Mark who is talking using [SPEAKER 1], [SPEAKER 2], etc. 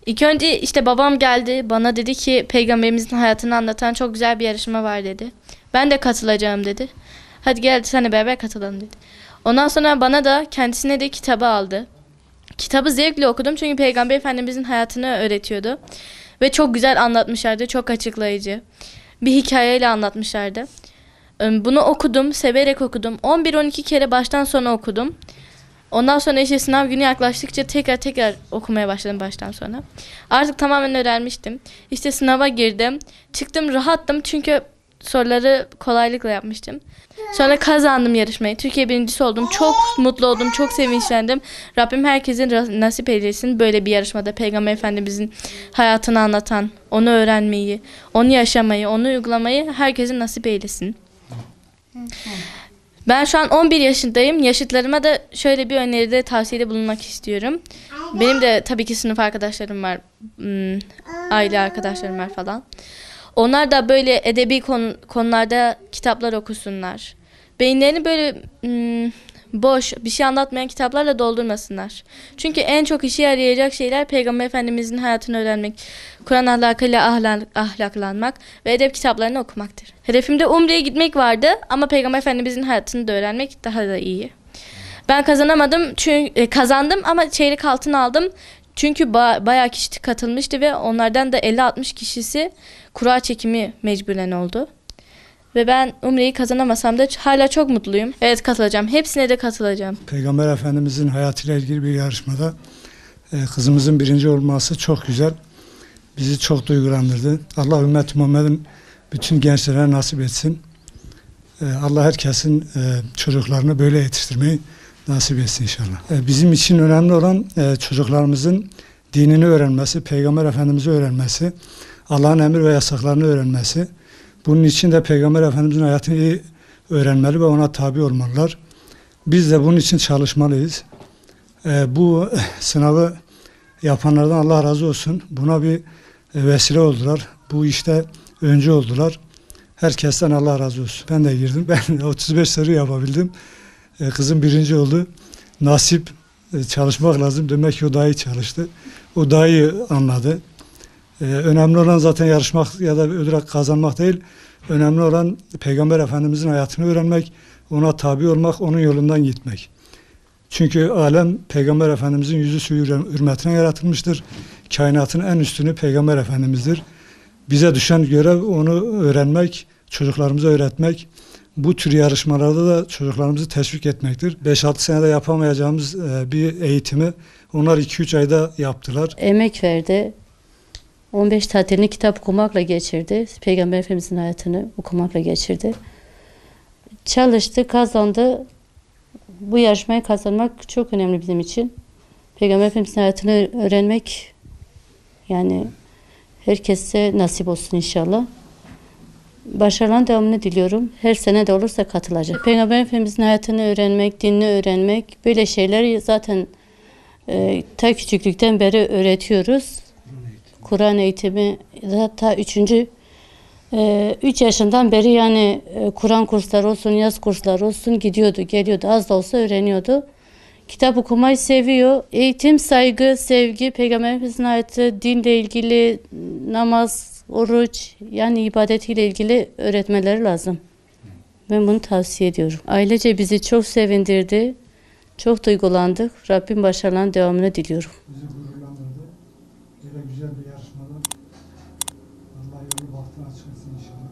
[SPEAKER 1] İlk önce işte babam geldi bana dedi ki peygamberimizin hayatını anlatan çok güzel bir yarışma var dedi. Ben de katılacağım dedi. Hadi gel seninle beraber katılalım dedi. Ondan sonra bana da kendisine de kitabı aldı. Kitabı zevkle okudum çünkü Peygamber Efendimizin hayatını öğretiyordu. Ve çok güzel anlatmışlardı, çok açıklayıcı. Bir hikayeyle anlatmışlardı. Bunu okudum, severek okudum. 11-12 kere baştan sona okudum. Ondan sonra işte sınav günü yaklaştıkça tekrar okumaya başladım baştan sona. Artık tamamen öğrenmiştim. İşte sınava girdim. Çıktım rahattım çünkü soruları kolaylıkla yapmıştım. Sonra kazandım yarışmayı. Türkiye birincisi oldum. Çok mutlu oldum. Çok sevinçlendim. Rabbim herkesin nasip eylesin böyle bir yarışmada Peygamber Efendimizin hayatını anlatan, onu öğrenmeyi, onu yaşamayı, onu uygulamayı herkesin nasip eylesin. Ben şu an 11 yaşındayım. Yaşıtlarıma da şöyle bir öneride, tavsiyede bulunmak istiyorum. Benim de tabii ki sınıf arkadaşlarım var, aile arkadaşlarım var falan. Onlar da böyle edebi konularda kitaplar okusunlar. Beyinlerini böyle boş, bir şey anlatmayan kitaplarla doldurmasınlar. Çünkü en çok işe yarayacak şeyler Peygamber Efendimizin hayatını öğrenmek, Kur'an ahlakıyla ahlaklanmak ve edep kitaplarını okumaktır. Hedefimde Umre'ye gitmek vardı ama Peygamber Efendimizin hayatını da öğrenmek daha da iyi. Ben kazanamadım çünkü kazandım ama çeyrek altın aldım. Çünkü bayağı kişi katılmıştı ve onlardan da 50-60 kişisi kura çekimi mecburen oldu. Ve ben Umre'yi kazanamasam da hala çok mutluyum. Evet, katılacağım. Hepsine de katılacağım.
[SPEAKER 2] Peygamber Efendimizin hayatıyla ilgili bir yarışmada kızımızın birinci olması çok güzel. Bizi çok duygulandırdı. Allah ümmet-i Muhammed'in bütün gençlere nasip etsin. Allah herkesin çocuklarını böyle yetiştirmeyi nasip etsin inşallah. Bizim için önemli olan çocuklarımızın dinini öğrenmesi, Peygamber Efendimiz'i öğrenmesi, Allah'ın emir ve yasaklarını öğrenmesi. Bunun için de Peygamber Efendimiz'in hayatını iyi öğrenmeli ve ona tabi olmalılar. Biz de bunun için çalışmalıyız. Bu sınavı yapanlardan Allah razı olsun. Buna bir vesile oldular. Bu işte öncü oldular. Herkesten Allah razı olsun. Ben de girdim. Ben 35 soru yapabildim. Kızım birinci oldu. Nasip, çalışmak lazım. Demek ki o daha iyi çalıştı. O daha iyi anladı. Önemli olan zaten yarışmak ya da ödül kazanmak değil. Önemli olan Peygamber Efendimizin hayatını öğrenmek, ona tabi olmak, onun yolundan gitmek. Çünkü alem Peygamber Efendimizin yüzü suyu hürmetine yaratılmıştır. Kainatın en üstünü Peygamber Efendimiz'dir. Bize düşen görev onu öğrenmek, çocuklarımıza öğretmek. Bu tür yarışmalarda da çocuklarımızı teşvik etmektir. 5-6 senede yapamayacağımız bir eğitimi onlar 2-3 ayda yaptılar.
[SPEAKER 3] Emek verdi. 15 tatilini kitap okumakla geçirdi. Peygamber Efendimizin hayatını okumakla geçirdi. Çalıştı, kazandı. Bu yarışmayı kazanmak çok önemli bizim için. Peygamber Efendimizin hayatını öğrenmek, yani herkese nasip olsun inşallah. Başarıların devamını diliyorum. Her sene de olursa katılacak. Peygamber Efendimizin hayatını öğrenmek, dinini öğrenmek, böyle şeyler zaten ta küçüklükten beri öğretiyoruz. Kur'an eğitimi hatta 3 yaşından beri yani Kur'an kursları olsun, yaz kursları olsun gidiyordu, geliyordu. Az da olsa öğreniyordu. Kitap okumayı seviyor. Eğitim, saygı, sevgi, Peygamber Efendimizin hayatı, dinle ilgili, namaz, oruç, yani ibadetiyle ilgili öğretmeleri lazım. Ben bunu tavsiye ediyorum. Ailece bizi çok sevindirdi. Çok duygulandık. Rabbim başarıların devamını diliyorum.
[SPEAKER 2] Bizi gururlandırdı. Böyle güzel bir yarışmada Allah yolu bahtını açık etsin inşallah.